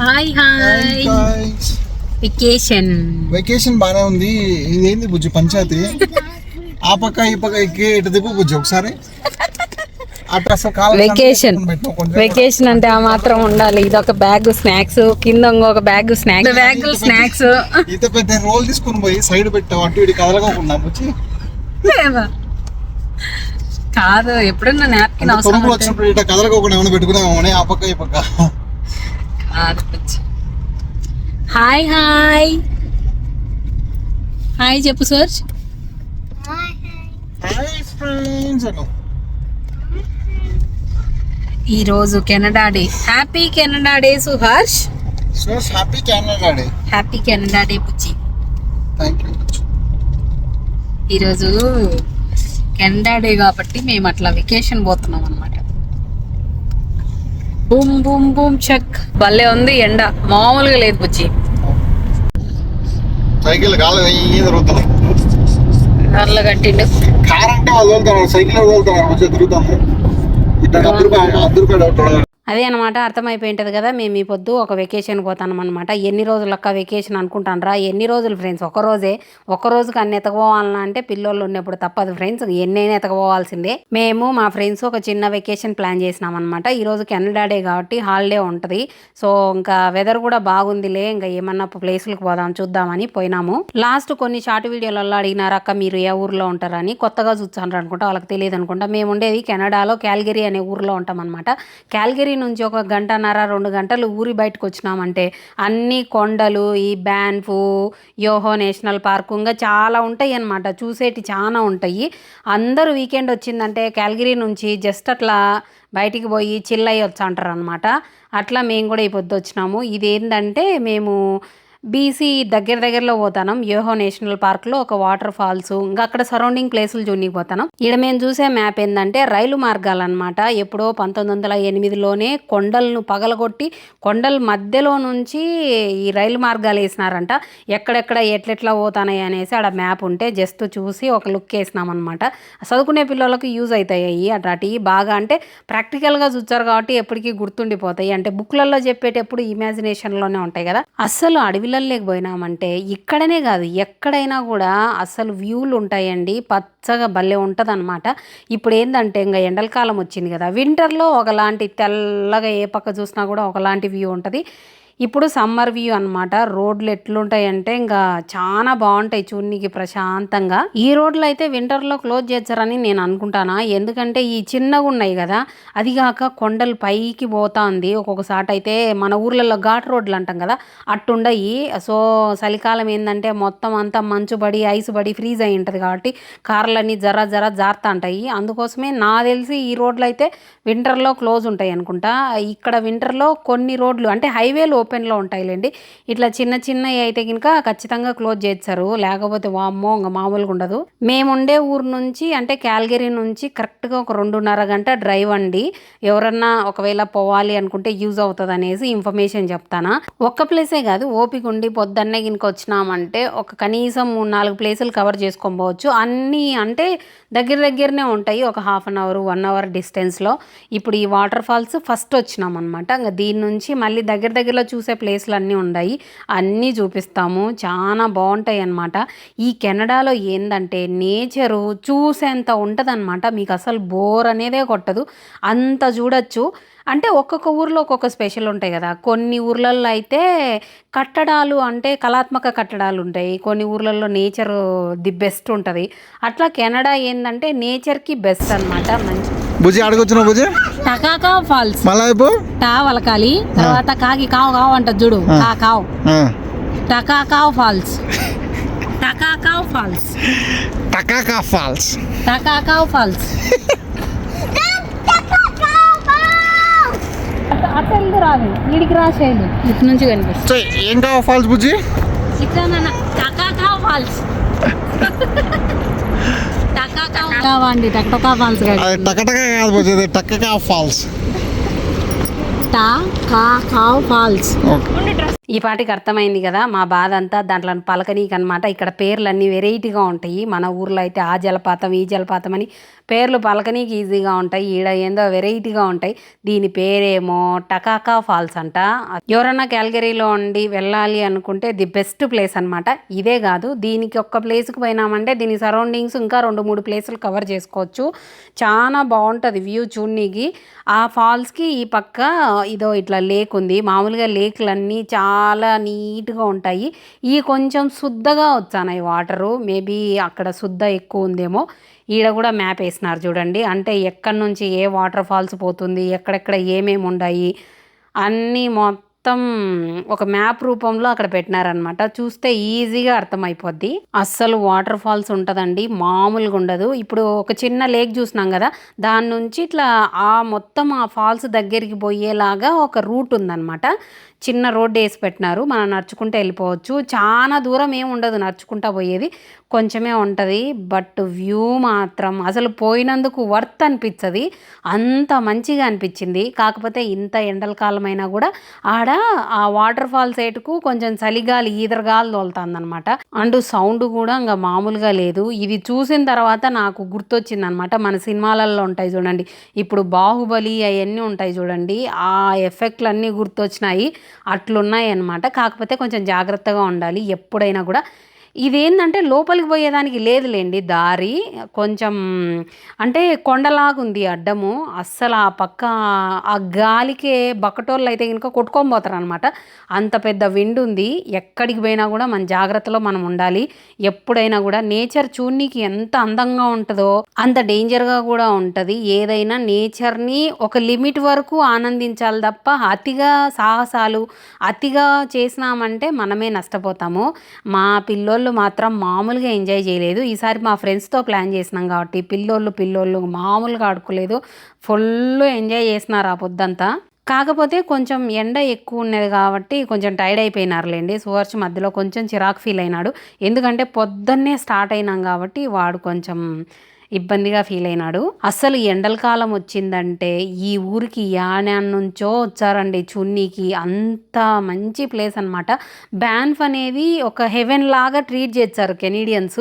Hi hi vacation బానే ఉంది. ఇదేంది బుజ్జి పంచాయతీ? ఆ పక్క ఈ పక్క ఎక్కి ఇటు తిప్పు బుజ్జి ఒకసారి. వెకేషన్ అంటే ఆ మాత్రం ఉండాలి. ఇది ఒక బ్యాగ్ స్నాక్స్, కింద ఇంకొక బ్యాగ్ స్నాక్స్. ఇంత పెద్ద రోల్ తీసుకుని పోయి సైడ్ పెట్టావు, అటు ఇటు కదలకోకుండా బుజ్జి. కాదు, ఎప్పుడన్నా నాప్కిన్ అవసరం వచ్చినప్పుడు ఇట్లా కదలకోకుండా ఏమైనా పెట్టుకున్నామని ఆ పక్క ఈ పక్క. హాయ్ హాయ్ హాయ్ చెప్పు సోర్జ్. ఈరోజు Canada Day. Happy Canada Day Suharsh. Happy Canada Day. Happy Canada Day బుజ్జి. థాంక్యూ. ఈరోజు కెనడా డే కాబట్టి మేము అట్లా వెకేషన్ పోతున్నాం అన్నమాట. Boom boom boom check. భలే ఉంది ఎండ, మామూలుగా లేదు బుజ్జి. సైకిల్ కాలు తిరుగుతాం, కర్రలు కట్టిండు. కార్ అంటే వాళ్ళు వెళ్తారు, సైకిల్ వెళ్తారు, తిరుగుతాము. అదే అనమాట, అర్థమైపోయి ఉంటుంది కదా. మేము ఈ పొద్దు ఒక వెకేషన్ పోతాం అనమాట. ఎన్ని రోజులు అక్క వెకేషన్ అనుకుంటానరా? ఎన్ని రోజులు ఫ్రెండ్స్? ఒక రోజుకి అన్ని ఎతకపోవాలన్నా అంటే పిల్లోళ్ళు ఉన్నప్పుడు తప్పదు ఫ్రెండ్స్, ఎన్నైనా ఎతకపోవాల్సిందే. మేము మా ఫ్రెండ్స్ ఒక చిన్న వెకేషన్ ప్లాన్ చేసినాం అనమాట. ఈరోజు కెనడా డే కాబట్టి హాలిడే ఉంటుంది. సో ఇంకా వెదర్ కూడా బాగుందిలే, ఇంకా ఏమన్నా ప్లేసులకు పోదాం చూద్దామని పోయినాము. లాస్ట్ కొన్ని షార్ట్ వీడియోలలో అడిగినారు, అక్క మీరు ఏ ఊర్లో ఉంటారని. కొత్తగా చూస్తాను అనుకుంటా, వాళ్ళకి తెలియదు అనుకుంటా. మేము ఉండేది కెనడాలో క్యాల్గరీ అనే ఊర్లో ఉంటాం అనమాట. క్యాల్గరీ నుంచి ఒక 1.5-2 గంటలు ఊరి బయటకు వచ్చినామంటే అన్ని కొండలు, ఈ బ్యాన్ఫ్, యోహో నేషనల్ పార్క్, ఇంకా చాలా ఉంటాయి అన్నమాట. చూసేటి చాలా ఉంటాయి. అందరూ వీకెండ్ వచ్చిందంటే క్యాల్గరీ నుంచి జస్ట్ అట్లా బయటికి పోయి చిల్ అయ్యి వచ్చి అంటారు అనమాట. అట్లా మేము కూడా ఈ పొద్దు వచ్చినాము. ఇదేంటంటే మేము బీసీ దగ్గరలో పోతాం. యోహో నేషనల్ పార్క్లో ఒక వాటర్ ఫాల్స్, ఇంకా అక్కడ సరౌండింగ్ ప్లేసులు చూడడానికి పోతాం. ఇక్కడ మేము చూసే మ్యాప్ ఏంటంటే రైలు మార్గాలు అనమాట. ఎప్పుడో 1908లోనే కొండలను పగలగొట్టి కొండల మధ్యలో నుంచి ఈ రైలు మార్గాలు వేసినారంట. ఎక్కడెక్కడ ఎట్లెట్లా పోతాయి అనేసి ఆడ మ్యాప్ ఉంటే జస్ట్ చూసి ఒక లుక్ వేసినాం అనమాట. చదువుకునే పిల్లలకు యూజ్ అవుతాయి అట్లాంటివి బాగా. అంటే ప్రాక్టికల్గా చూస్తారు కాబట్టి ఎప్పటికీ గుర్తుండిపోతాయి. అంటే బుక్లలో చెప్పేటప్పుడు ఇమాజినేషన్లోనే ఉంటాయి కదా. అస్సలు అడవి లేకపోయినామంటే ఇక్కడనే కాదు ఎక్కడైనా కూడా అసలు వ్యూలు ఉంటాయండి. పచ్చగా భలే ఉంటుంది అనమాట. ఇప్పుడు ఏంటంటే ఇంకా ఎండల కాలం వచ్చింది కదా, వింటర్లో ఒకలాంటి తెల్లగా ఏ పక్క చూసినా కూడా ఒకలాంటి వ్యూ ఉంటుంది. ఇప్పుడు సమ్మర్ వ్యూ అనమాట. రోడ్లు ఎట్లుంటాయంటే ఇంకా చాలా బాగుంటాయి చూడనీకి ప్రశాంతంగా. ఈ రోడ్లు అయితే వింటర్లో క్లోజ్ చేస్తారని నేను అనుకుంటానా, ఎందుకంటే ఈ చిన్నగా ఉన్నాయి కదా, అది కాక కొండలు పైకి పోతా ఉంది. ఒక్కొక్కసారి అయితే మన ఊర్లలో ఘాట్ రోడ్లు అంటాం కదా అట్టుండయి. సో చలికాలం ఏంటంటే మొత్తం అంతా మంచు పడి ఐస్ పడి ఫ్రీజ్ అయి ఉంటుంది కాబట్టి కార్లన్నీ జర జారుతా ఉంటాయి. అందుకోసమే నా తెలిసి ఈ రోడ్లు అయితే వింటర్లో క్లోజ్ ఉంటాయి అనుకుంటా. ఇక్కడ వింటర్లో కొన్ని రోడ్లు అంటే హైవేలు ఓపెన్లో ఉంటాయిలేండి. ఇట్లా చిన్నవి అయితే కనుక ఖచ్చితంగా క్లోజ్ చేస్తారు, లేకపోతే వామ్మో ఇంకా మామూలుగా ఉండదు. మేముండే ఊరు నుంచి అంటే క్యాల్గరీ నుంచి కరెక్ట్గా ఒక 2.5 గంట డ్రైవ్ అండి. ఎవరన్నా ఒకవేళ పోవాలి అనుకుంటే యూజ్ అవుతుంది అనేసి ఇన్ఫర్మేషన్ చెప్తానా. ఒక్క ప్లేసే కాదు, ఓపిక ఉండి పొద్దున్నే గినక వచ్చినామంటే ఒక కనీసం 3-4 ప్లేసులు కవర్ చేసుకొని పోవచ్చు. అన్నీ అంటే దగ్గరనే ఉంటాయి, ఒక 1/2 అవర్ 1 అవర్ డిస్టెన్స్లో. ఇప్పుడు ఈ వాటర్ ఫాల్స్ ఫస్ట్ వచ్చినాం అనమాట. ఇంకా దీని నుంచి మళ్ళీ దగ్గరలో చూసే ప్లేస్లు అన్నీ ఉన్నాయి, అన్నీ చూపిస్తాము. చాలా బాగుంటాయి అన్నమాట. ఈ కెనడాలో ఏంటంటే నేచరు చూసేంత ఉంటుంది అనమాట. మీకు అసలు బోర్ అనేదే కొట్టదు, అంత చూడొచ్చు. అంటే ఒక్కొక్క ఊర్లో ఒక్కొక్క స్పెషల్ ఉంటాయి కదా. కొన్ని ఊర్లలో అయితే కట్టడాలు అంటే కళాత్మక కట్టడాలు ఉంటాయి, కొన్ని ఊర్లలో నేచర్ ది బెస్ట్ ఉంటుంది. అట్లా కెనడా ఏంటంటే నేచర్కి బెస్ట్ అనమాట. మంచి బుజ్జి అడగొచ్చున్నా బుజ్జి. టకాకా ఫాల్స్ మళ్ళీ టా వలకాలి, తర్వాత కాకి కావు అంట చూడు, కావు. టకాకా ఫాల్స్ అట్లా రాదు, వీడికి రాసేది ఇటు నుంచి కనిపిస్తుంది. ఏం కావాలి ఫాల్స్ బుజ్జి? ఇట్లా టకాకా ఫాల్స్ కావండి. టకటకా ఫాల్స్ టకటకా కాదు బుజ్జి, టకకా ఫాల్స్. ఫాల్స్. ఈ పాటికి అర్థమైంది కదా మా బాధ అంతా. దాంట్లో పలకనీకి అనమాట. ఇక్కడ పేర్లన్నీ వెరైటీగా ఉంటాయి. మన ఊర్లో అయితే ఆ జలపాతం ఈ జలపాతం అని పేర్లు పలకనీకి ఈజీగా ఉంటాయి. ఈడ ఏందో వెరైటీగా ఉంటాయి. దీని పేరేమో టకాకా ఫాల్స్ అంట. ఎవరన్నా క్యాల్గరీలో ఉండి వెళ్ళాలి అనుకుంటే ది బెస్ట్ ప్లేస్ అనమాట. ఇదే కాదు, దీనికి ఒక్క ప్లేస్కి పోయినామంటే దీని సరౌండింగ్స్ ఇంకా 2-3 ప్లేసులు కవర్ చేసుకోవచ్చు. చాలా బాగుంటుంది వ్యూ చూడనీకి. ఆ ఫాల్స్కి ఈ పక్క ఇదో ఇట్లా లేక్ ఉంది. మామూలుగా లేక్లన్నీ చాలా నీట్గా ఉంటాయి. ఈ కొంచెం శుద్ధగా వచ్చానాయి వాటరు. మేబీ అక్కడ శుద్ధ ఎక్కువ ఉందేమో. ఈడ కూడా మ్యాప్ వేసినారు చూడండి. అంటే ఎక్కడి నుంచి ఏ వాటర్ ఫాల్స్ పోతుంది, ఎక్కడెక్కడ ఏమేమి ఉన్నాయి అన్నీ మొత్తం ఒక మ్యాప్ రూపంలో అక్కడ పెట్టినారనమాట. చూస్తే ఈజీగా అర్థమైపోద్ది. అస్సలు వాటర్ ఫాల్స్ ఉంటుందండి, మామూలుగా ఉండదు. ఇప్పుడు ఒక చిన్న లేక్ చూసినాం కదా, దాని నుంచి ఇట్లా మొత్తం ఆ ఫాల్స్ దగ్గరికి పోయేలాగా ఒక రూట్ ఉందన్నమాట. చిన్న రోడ్డు వేసి పెట్టినారు, మనం నడుచుకుంటూ వెళ్ళిపోవచ్చు. చాలా దూరం ఏమి ఉండదు నడుచుకుంటా పోయేది, కొంచెమే ఉంటుంది. బట్ వ్యూ మాత్రం అసలు పోయినందుకు వర్త్ అనిపించదు, అంత మంచిగా అనిపించింది. కాకపోతే ఇంత ఎండల కాలమైనా కూడా ఆడ ఆ వాటర్ ఫాల్స్ ఏటుకు కొంచెం చలిగాలి ఈదరగాలి తోలుతుందనమాట. అండ్ సౌండ్ కూడా ఇంకా మామూలుగా లేదు. ఇది చూసిన తర్వాత నాకు గుర్తొచ్చింది అనమాట, మన సినిమాలలో ఉంటాయి చూడండి, ఇప్పుడు బాహుబలి అవన్నీ ఉంటాయి చూడండి, ఆ ఎఫెక్ట్లు అన్నీ గుర్తొచ్చినాయి. అట్లున్నాయి అన్నమాట. కాకపోతే కొంచెం జాగ్రత్తగా ఉండాలి ఎప్పుడైనా కూడా. ఇదేంటంటే లోపలికి పోయేదానికి లేదులేండి దారి, కొంచెం అంటే కొండలాగుంది అడ్డము. అస్సలు ఆ పక్క ఆ గాలికే బక్కటోళ్ళు అయితే కనుక కొట్టుకొని పోతారు అనమాట. అంత పెద్ద విండ్ ఉంది. ఎక్కడికి పోయినా కూడా మన జాగ్రత్తలో మనం ఉండాలి. ఎప్పుడైనా కూడా నేచర్ చూడనీకి ఎంత అందంగా ఉంటుందో అంత డేంజర్గా కూడా ఉంటుంది. ఏదైనా నేచర్ని ఒక లిమిట్ వరకు ఆనందించాలి తప్ప అతిగా సాహసాలు అతిగా చేసినామంటే మనమే నష్టపోతాము. మా పిల్లోళ్ళు మాత్రం మామూలుగా ఎంజాయ్ చేయలేదు. ఈసారి మా ఫ్రెండ్స్తో ప్లాన్ చేసినాం కాబట్టి పిల్లోళ్ళు మామూలుగా ఆడుకోలేదు, ఫుల్ ఎంజాయ్ చేసినారు ఆ పొద్దంతా. కాకపోతే కొంచెం ఎండ ఎక్కువ ఉన్నది కాబట్టి కొంచెం టైర్డ్ అయిపోయినారులేండి. సువర్ష్ మధ్యలో కొంచెం చిరాకు ఫీల్ అయినాడు, ఎందుకంటే పొద్దున్నే స్టార్ట్ అయినాం కాబట్టి వాడు కొంచెం ఇబ్బందిగా ఫీల్ అయినాడు. అస్సలు ఎండల కాలం వచ్చిందంటే ఈ ఊరికి యానాన్ నుంచో వచ్చారండి చున్నీకి. అంత మంచి ప్లేస్ అనమాట. బ్యాన్ఫ్ అనేది ఒక హెవెన్ లాగా ట్రీట్ చేస్తారు కెనడియన్స్.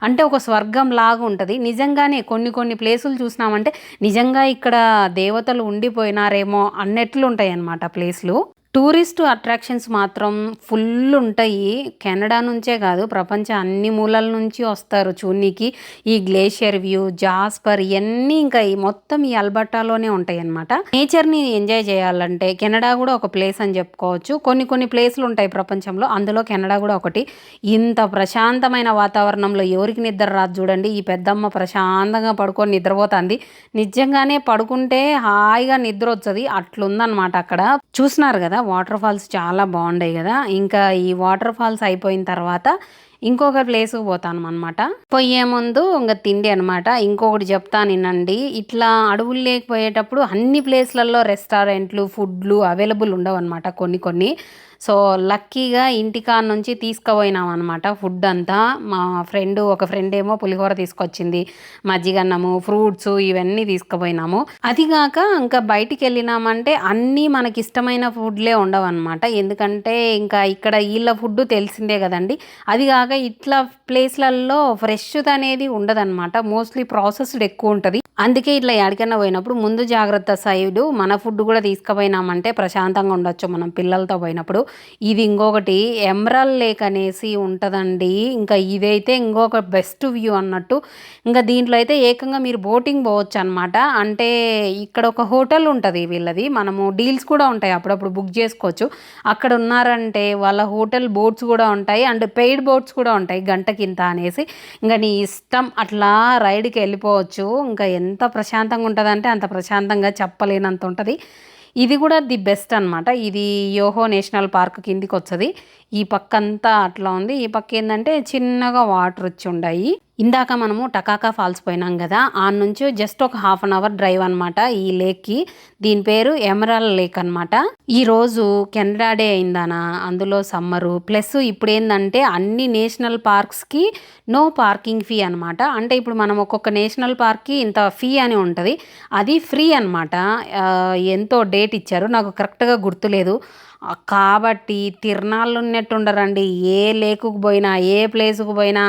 అంటే ఒక స్వర్గం లాగా ఉంటుంది నిజంగానే. కొన్ని ప్లేసులు చూసినామంటే నిజంగా ఇక్కడ దేవతలు ఉండిపోయినారేమో అన్నట్లు ఉంటాయి అన్నమాట ప్లేస్లు. టూరిస్ట్ అట్రాక్షన్స్ మాత్రం ఫుల్ ఉంటాయి. కెనడా నుంచే కాదు, ప్రపంచం అన్ని మూలల నుంచి వస్తారు చూడనీకి. ఈ గ్లేషియర్ వ్యూ, జాస్పర్ ఇవన్నీ ఇంకా మొత్తం ఈ అల్బర్టాలోనే ఉంటాయి అన్నమాట. నేచర్ని ఎంజాయ్ చేయాలంటే కెనడా కూడా ఒక ప్లేస్ అని చెప్పుకోవచ్చు. కొన్ని ప్లేసులు ఉంటాయి ప్రపంచంలో, అందులో కెనడా కూడా ఒకటి. ఇంత ప్రశాంతమైన వాతావరణంలో ఎవరికి నిద్ర రాదు చూడండి. ఈ పెద్దమ్మ ప్రశాంతంగా పడుకొని నిద్రపోతుంది. నిజంగానే పడుకుంటే హాయిగా నిద్ర వచ్చేది, అట్లుందనమాట అక్కడ. చూసినారు కదా వాటర్ ఫాల్స్ చాలా బాగుంటాయి కదా. ఇంకా ఈ వాటర్ ఫాల్స్ అయిపోయిన తర్వాత ఇంకొక ప్లేస్కి పోతాను అనమాట. పోయే ముందు ఇంకా తిండి అనమాట. ఇంకొకటి చెప్తాను వినండి, ఇట్లా అడవులు లేకపోయేటప్పుడు అన్ని ప్లేస్లలో రెస్టారెంట్లు ఫుడ్లు అవైలబుల్ ఉండవు అనమాట కొన్ని. సో లక్కీగా ఇంటికాడ నుంచి తీసుకుపోయినాం అనమాట ఫుడ్ అంతా. మా ఒక ఫ్రెండ్ ఏమో పులిహోర తీసుకొచ్చింది, మజ్జిగన్నము, ఫ్రూట్స్ ఇవన్నీ తీసుకుపోయినాము. అదిగాక ఇంకా బయటికి వెళ్ళినామంటే అన్నీ మనకి ఇష్టమైన ఫుడ్లే ఉండవు అనమాట. ఎందుకంటే ఇంకా ఇక్కడ వీళ్ళ ఫుడ్ తెలిసిందే కదండి. అదిగాక ఇట్లా ప్లేస్లలో ఫ్రెష్ అనేది ఉండదన్నమాట, మోస్ట్లీ ప్రాసెస్డ్ ఎక్కువ ఉంటుంది. అందుకే ఇట్లా ఎక్కడికైనా పోయినప్పుడు ముందు జాగ్రత్త సైడు మన ఫుడ్ కూడా తీసుకుపోయినామంటే ప్రశాంతంగా ఉండొచ్చు మనం పిల్లలతో పోయినప్పుడు. ఇది ఇంకొకటి ఎమరాల్డ్ లేక్ అనేసి ఉంటుందండి. ఇంకా ఇదైతే ఇంకొక బెస్ట్ వ్యూ అన్నట్టు. ఇంకా దీంట్లో అయితే ఏకంగా మీరు బోటింగ్ పోవచ్చు అనమాట. అంటే ఇక్కడ ఒక హోటల్ ఉంటుంది వీళ్ళది, మనము డీల్స్ కూడా ఉంటాయి, అప్పుడప్పుడు బుక్ చేసుకోవచ్చు. అక్కడ ఉన్నారంటే వాళ్ళ హోటల్ బోట్స్ కూడా ఉంటాయి అండ్ పెయిడ్ బోట్స్ కూడా ఉంటాయి, గంటకింత అనేసి. ఇంకా నీ ఇష్టం అట్లా రైడ్కి వెళ్ళిపోవచ్చు. ఇంకా ఎంత ప్రశాంతంగా ఉంటుందంటే అంత ప్రశాంతంగా చెప్పలేనంత ఉంటుంది. ఇది కూడా ది బెస్ట్ అనమాట. ఇది యోహో నేషనల్ పార్క్ కిందికి వస్తుంది. ఈ పక్క అంతా అట్లా ఉంది. ఈ పక్క ఏంటంటే చిన్నగా వాటర్ వచ్చి ఉన్నాయి. ఇందాక మనము టకాకా ఫాల్స్ పోయినాం కదా, ఆ నుంచి జస్ట్ ఒక 1/2 అవర్ డ్రైవ్ అనమాట ఈ లేక్కి. దీని పేరు ఎమరాల్డ్ లేక్ అనమాట. ఈరోజు కెనడా డే అయిందానా, అందులో సమ్మరు ప్లస్ ఇప్పుడు ఏంటంటే అన్ని నేషనల్ పార్క్స్కి నో పార్కింగ్ ఫీ అనమాట. అంటే ఇప్పుడు మనం ఒక్కొక్క నేషనల్ పార్క్కి ఇంత ఫీ అని ఉంటుంది, అది ఫ్రీ అనమాట. ఎంతో డేట్ ఇచ్చారు, నాకు కరెక్ట్గా గుర్తులేదు. కాబట్టి తిరణాలు ఉన్నట్టు ఉండరండి. ఏ లేకుకు పోయినా ఏ ప్లేసుకు పోయినా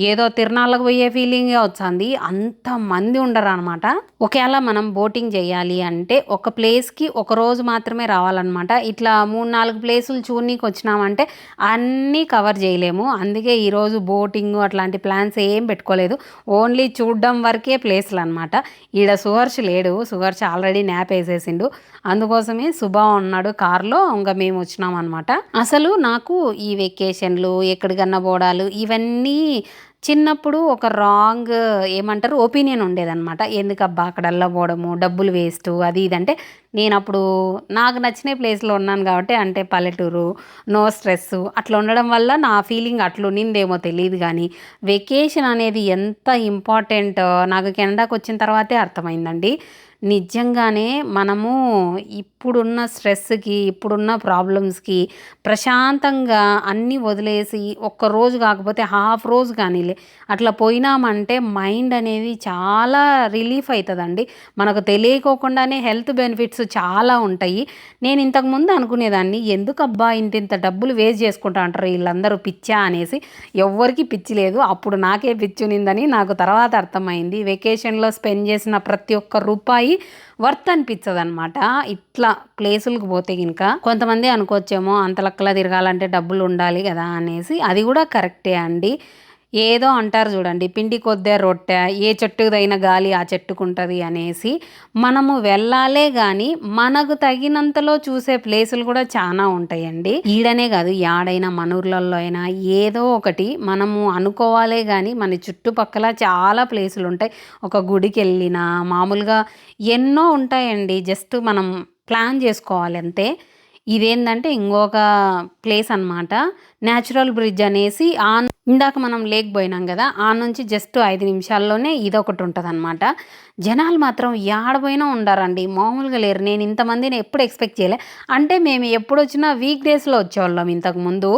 ఏదో తిరణాలకు పోయే ఫీలింగే వచ్చింది. అంతమంది ఉండరు అనమాట. ఒకవేళ మనం బోటింగ్ చేయాలి అంటే ఒక ప్లేస్కి ఒక రోజు మాత్రమే రావాలన్నమాట. ఇట్లా 3-4 ప్లేసులు చూడనీకి వచ్చినామంటే అన్నీ కవర్ చేయలేము. అందుకే ఈరోజు బోటింగ్ అట్లాంటి ప్లాన్స్ ఏం పెట్టుకోలేదు. ఓన్లీ చూడడం వరకే ప్లేస్లు అనమాట. ఈడ సుహర్ష్ లేడు, సుహర్ష్ ఆల్రెడీ న్యాప్ వేసేసిండు. అందుకోసమే శుభ ఉన్నాడు కార్లో, ఇంకా మేము వచ్చినాం అనమాట. అసలు నాకు ఈ వెకేషన్లు ఎక్కడికన్నా పోవడాలు ఇవన్నీ చిన్నప్పుడు ఒక రాంగ్ ఏమంటారు ఒపీనియన్ ఉండేదన్నమాట. ఎందుకబ్బా అక్కడల్లా పోవడము, డబ్బులు వేస్ట్, అది ఇది అంటే నేను అప్పుడు నాకు నచ్చిన ప్లేస్లో ఉన్నాను కాబట్టి, అంటే పల్లెటూరు, నో స్ట్రెస్ అట్లా ఉండడం వల్ల నా ఫీలింగ్ అట్లా ఉన్నిందేమో తెలియదు. కానీ వెకేషన్ అనేది ఎంత ఇంపార్టెంట్ నాకు కెనడాకి వచ్చిన తర్వాతే అర్థమైందండి. నిజంగానే మనము ఇప్పుడున్న స్ట్రెస్కి, ఇప్పుడున్న ప్రాబ్లమ్స్కి ప్రశాంతంగా అన్నీ వదిలేసి ఒక్కరోజు కాకపోతే హాఫ్ రోజు కానీలే అట్లా పోయినామంటే మైండ్ అనేది చాలా రిలీఫ్ అవుతుందండి. మనకు తెలియకోకుండానే హెల్త్ బెనిఫిట్స్ చాలా ఉంటాయి. నేను ఇంతకుముందు అనుకునేదాన్ని, ఎందుకబ్బా ఇంత డబ్బులు వేస్ట్ చేసుకుంటా అంటారు వీళ్ళందరూ పిచ్చా అనేసి. ఎవ్వరికి పిచ్చి లేదు, అప్పుడు నాకే పిచ్చి ఉన్నిందని నాకు తర్వాత అర్థమైంది. వెకేషన్లో స్పెండ్ చేసిన ప్రతి ఒక్క రూపాయి వర్త్ అనిపించదు అనమాట. ఇట్లా ప్లేసులకు పోతే కనుక కొంతమంది అనుకోవచ్చేమో అంత లక్కలా తిరగాలంటే డబ్బులు ఉండాలి కదా అనేసి. అది కూడా కరెక్టే అండి. ఏదో అంటారు చూడండి, పిండి కొద్దే రొట్టె, ఏ చెట్టుకు తగిన గాలి ఆ చెట్టుకుంటుంది అనేసి. మనము వెళ్ళాలే కానీ మనకు తగినంతలో చూసే ప్లేసులు కూడా చాలా ఉంటాయండి. ఈడనే కాదు, యాడైనా మన ఊర్లలో అయినా ఏదో ఒకటి మనము అనుకోవాలే కానీ మన చుట్టుపక్కల చాలా ప్లేసులు ఉంటాయి. ఒక గుడికి వెళ్ళినా మామూలుగా ఎన్నో ఉంటాయండి. జస్ట్ మనం ప్లాన్ చేసుకోవాలి అంతే. ఇదేంటంటే ఇంకొక ప్లేస్ అనమాట, న్యాచురల్ బ్రిడ్జ్ అనేసి. ఇందాక మనం లేక్ పోయినాం కదా, ఆ నుంచి జస్ట్ 5 నిమిషాల్లోనే ఇదొకటి ఉంటుంది అనమాట. జనాలు మాత్రం ఏడపోయినా ఉండారండి, మామూలుగా లేరు. నేను ఇంతమందిని ఎప్పుడు ఎక్స్పెక్ట్ చేయలే. అంటే మేము ఎప్పుడు వచ్చినా వీక్ డేస్లో వచ్చేవాళ్ళం ఇంతకుముందు.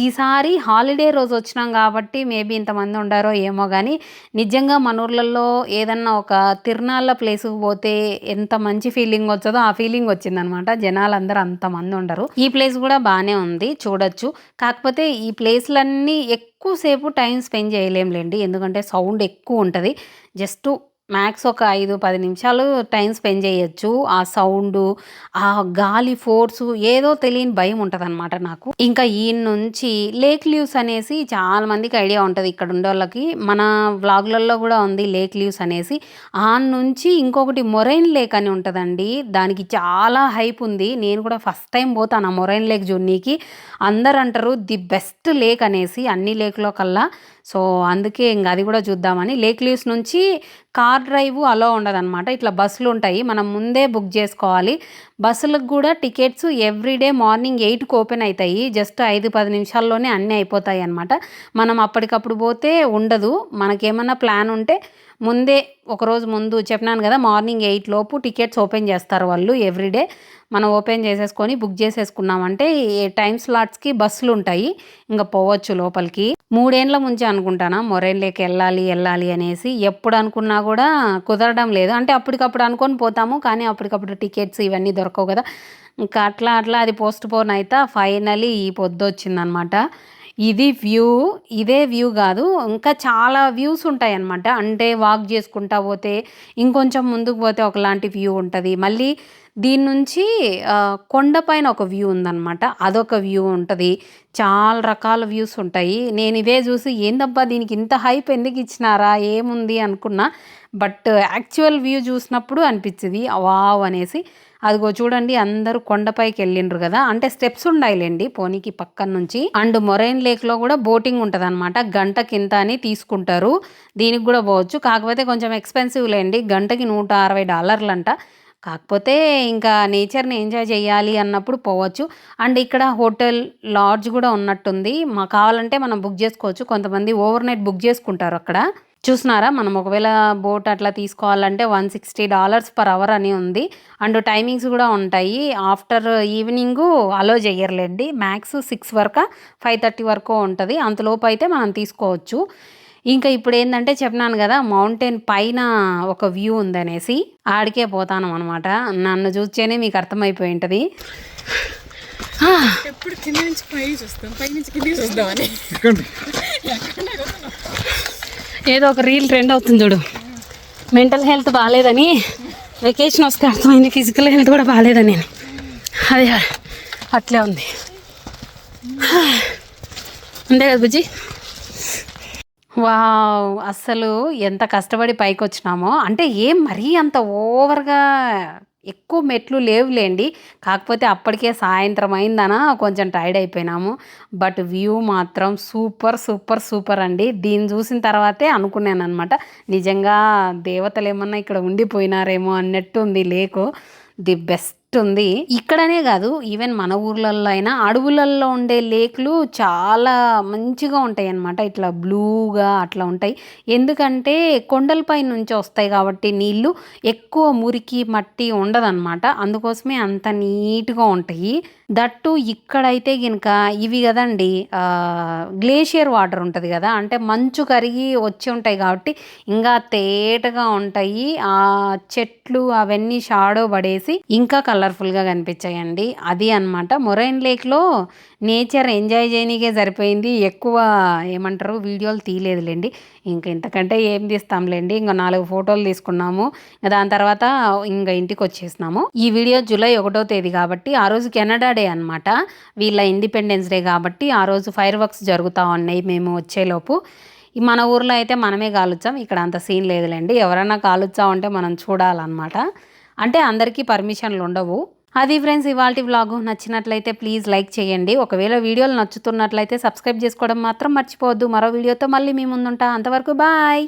ఈసారి హాలిడే రోజు వచ్చినాం కాబట్టి మేబీ ఇంతమంది ఉండారో ఏమో. కానీ నిజంగా మన ఊర్లలో ఏదన్నా ఒక తిరునాళ్ళ ప్లేస్కి పోతే ఎంత మంచి ఫీలింగ్ వచ్చదో ఆ ఫీలింగ్ వచ్చిందనమాట. జనాలందరూ అంతమంది ఉండరు. ఈ ప్లేస్ కూడా బాగానే ఉంది, చూడొచ్చు. కాకపోతే ఈ ప్లేస్లన్నీ ఎక్కువసేపు టైం స్పెండ్ చేయలేంలేండి, ఎందుకంటే సౌండ్ ఎక్కువ ఉంటుంది. జస్ట్ మ్యాక్స్ ఒక 5-10 నిమిషాలు టైం స్పెండ్ చేయొచ్చు. ఆ సౌండు, ఆ గాలి ఫోర్సు, ఏదో తెలియని భయం ఉంటుంది అనమాట నాకు. ఇంకా ఈ నుంచి లేక్ లీవ్స్ అనేసి చాలా మందికి ఐడియా ఉంటుంది ఇక్కడ ఉండే వాళ్ళకి. మన వ్లాగ్లలో కూడా ఉంది లేక్ లీవ్స్ అనేసి. ఆ నుంచి ఇంకొకటి మొరైన్ లేక్ అని ఉంటుందండి, దానికి చాలా హైప్ ఉంది. నేను కూడా ఫస్ట్ టైం పోతాను ఆ మొరైన్ లేక్ జున్నీకి. అందరు అంటారు ది బెస్ట్ లేక్ అనేసి అన్ని లేక్లో కల్లా. సో అందుకే ఇంకా అది కూడా చూద్దామని. లేక్ లీవ్స్ నుంచి కార్ డ్రైవ్ అలో ఉండదన్నమాట. ఇట్లా బస్సులు ఉంటాయి, మనం ముందే బుక్ చేసుకోవాలి. బస్సులకు కూడా టికెట్స్ ఎవ్రీడే మార్నింగ్ 8కి ఓపెన్ అవుతాయి. జస్ట్ 5-10 నిమిషాల్లోనే అన్నీ అయిపోతాయి అన్నమాట. మనం అప్పటికప్పుడు పోతే ఉండదు. మనకేమన్నా ప్లాన్ ఉంటే ముందే ఒకరోజు ముందు చెప్పినాను కదా, మార్నింగ్ 8 లోపు టికెట్స్ ఓపెన్ చేస్తారు వాళ్ళు ఎవ్రీడే. మనం ఓపెన్ చేసేసుకొని బుక్ చేసేసుకున్నామంటే టైం స్లాట్స్కి బస్సులు ఉంటాయి, ఇంకా పోవచ్చు లోపలికి. 3 ఏళ్ళ ముంచి అనుకుంటానా మొరైన్ లేక్ వెళ్ళాలి అనేసి. ఎప్పుడు అనుకున్నా కూడా కుదరడం లేదు. అంటే అప్పటికప్పుడు అనుకొని పోతాము, కానీ అప్పటికప్పుడు టికెట్స్ ఇవన్నీ దొరకవు కదా. ఇంకా అట్లా అది పోస్ట్ పోన్ అయితే ఫైనలీ ఈ పొద్దు వచ్చిందనమాట. ఇది వ్యూ, ఇదే వ్యూ కాదు, ఇంకా చాలా వ్యూస్ ఉంటాయి అన్నమాట. అంటే వాక్ చేసుకుంటా పోతే ఇంకొంచెం ముందుకు పోతే ఒకలాంటి వ్యూ ఉంటుంది. మళ్ళీ దీని నుంచి కొండపైన ఒక వ్యూ ఉందన్నమాట, అదొక వ్యూ ఉంటుంది. చాలా రకాల వ్యూస్ ఉంటాయి. నేను ఇదే చూసి ఏందబ్బా దీనికి ఇంత హైప్ ఎందుకు ఇచ్చినారా ఏముంది అనుకున్నా. బట్ యాక్చువల్ వ్యూ చూసినప్పుడు అనిపించింది వావ్ అనేసి. అదిగో చూడండి, అందరూ కొండపైకి వెళ్ళిండ్రు కదా, అంటే స్టెప్స్ ఉండాయిలేండి పోనీకి పక్కన నుంచి. అండ్ మొరైన్ లేక్లో కూడా బోటింగ్ ఉంటుంది అనమాట. గంటకింత అని తీసుకుంటారు, దీనికి కూడా పోవచ్చు. కాకపోతే కొంచెం ఎక్స్పెన్సివ్ లేండి, గంటకి $160 అంట. కాకపోతే ఇంకా నేచర్ని ఎంజాయ్ చేయాలి అన్నప్పుడు పోవచ్చు. అండ్ ఇక్కడ హోటల్ లాడ్జ్ కూడా ఉన్నట్టుంది. మాకు కావాలంటే మనం బుక్ చేసుకోవచ్చు. కొంతమంది ఓవర్ నైట్ బుక్ చేసుకుంటారు అక్కడ. చూసినారా, మనం ఒకవేళ బోట్ అట్లా తీసుకోవాలంటే $160 per hour అని ఉంది. అండ్ టైమింగ్స్ కూడా ఉంటాయి. ఆఫ్టర్ ఈవినింగు అలో చెయ్యర్లేండి, మ్యాక్స్ 6 వరకు 5:30 వరకు ఉంటుంది. అంతలోపు అయితే మనం తీసుకోవచ్చు. ఇంకా ఇప్పుడు ఏంటంటే చెప్పినాను కదా, మౌంటైన్ పైన ఒక వ్యూ ఉందనేసి ఆడికే పోతాను అనమాట. నన్ను చూస్తేనే మీకు అర్థమైపోయి ఉంటుంది. ఎప్పుడు కింద నుంచి పై చూస్తాం, పై నుంచి కిందికి చూద్దామని. ఎక్కండి. ఏదో ఒక రీల్ ట్రెండ్ అవుతుంది చూడు, మెంటల్ హెల్త్ బాగాలేదని వెకేషన్ వస్తే అర్థమైంది ఫిజికల్ హెల్త్ కూడా బాగాలేదని. అది అట్లే ఉంది అంతే కదా బుజ్జి. వావ్, అస్సలు ఎంత కష్టపడి పైకి వచ్చినామో. అంటే ఏం మరీ అంత ఓవర్గా ఎక్కువ మెట్లు లేవులేండి, కాకపోతే అప్పటికే సాయంత్రం అయిందనా కొంచెం టైర్డ్ అయిపోయినాము. బట్ వ్యూ మాత్రం సూపర్ సూపర్ సూపర్ అండి. దీన్ని చూసిన తర్వాతే అనుకున్నాను అనమాట, నిజంగా దేవతలు ఏమన్నా ఇక్కడ ఉండిపోయినారేమో అన్నట్టు ఉంది లేకు. ది బెస్ట్ ఉంది. ఇక్కడనే కాదు, ఈవెన్ మన ఊర్లలో అయినా అడవులలో ఉండే లేక్లు చాలా మంచిగా ఉంటాయి అన్నమాట. ఇట్లా బ్లూగా అట్లా ఉంటాయి, ఎందుకంటే కొండలపై నుంచి వస్తాయి కాబట్టి నీళ్ళు ఎక్కువ మురికి మట్టి ఉండదన్నమాట, అందుకోసమే అంత నీట్గా ఉంటాయి. దట్టు ఇక్కడైతే గినక ఇవి కదండి గ్లేషియర్ వాటర్ ఉంటుంది కదా, అంటే మంచు కరిగి వచ్చి ఉంటాయి కాబట్టి ఇంకా తేటగా ఉంటాయి. ఆ చెట్లు అవన్నీ షాడో పడేసి ఇంకా కలర్ఫుల్గా కనిపించాయండి. అది అన్నమాట. మొరైన్ లేక్లో నేచర్ ఎంజాయ్ చేయనీకే సరిపోయింది, ఎక్కువ ఏమంటారు వీడియోలు తీయలేదులేండి. ఇంకా ఇంతకంటే ఏం తీస్తాంలేండి, ఇంకా 4 ఫోటోలు తీసుకున్నాము, దాని తర్వాత ఇంకా ఇంటికి వచ్చేసినాము. ఈ వీడియో జూలై 1వ తేదీ కాబట్టి ఆ రోజు కెనడా డే అనమాట, వీళ్ళ ఇండిపెండెన్స్ డే కాబట్టి ఆ రోజు ఫైర్ వర్క్స్ జరుగుతూ ఉన్నాయి మేము వచ్చేలోపు. మన ఊర్లో అయితే మనమే కాలుచ్చాం, ఇక్కడ అంత సీన్ లేదులేండి, ఎవరైనా కాలుచ్చా ఉంటే మనం చూడాలన్నమాట. అంటే అందరికీ పర్మిషన్లు ఉండవు. అది ఫ్రెండ్స్ ఇవాల్టి వ్లాగు. నచ్చినట్లయితే ప్లీజ్ లైక్ చేయండి. ఒకవేళ వీడియోలు నచ్చుతున్నట్లయితే సబ్స్క్రైబ్ చేసుకోవడం మాత్రం మర్చిపోవద్దు. మరో వీడియోతో మళ్ళీ మీ ముందుంటా. అంతవరకు బాయ్.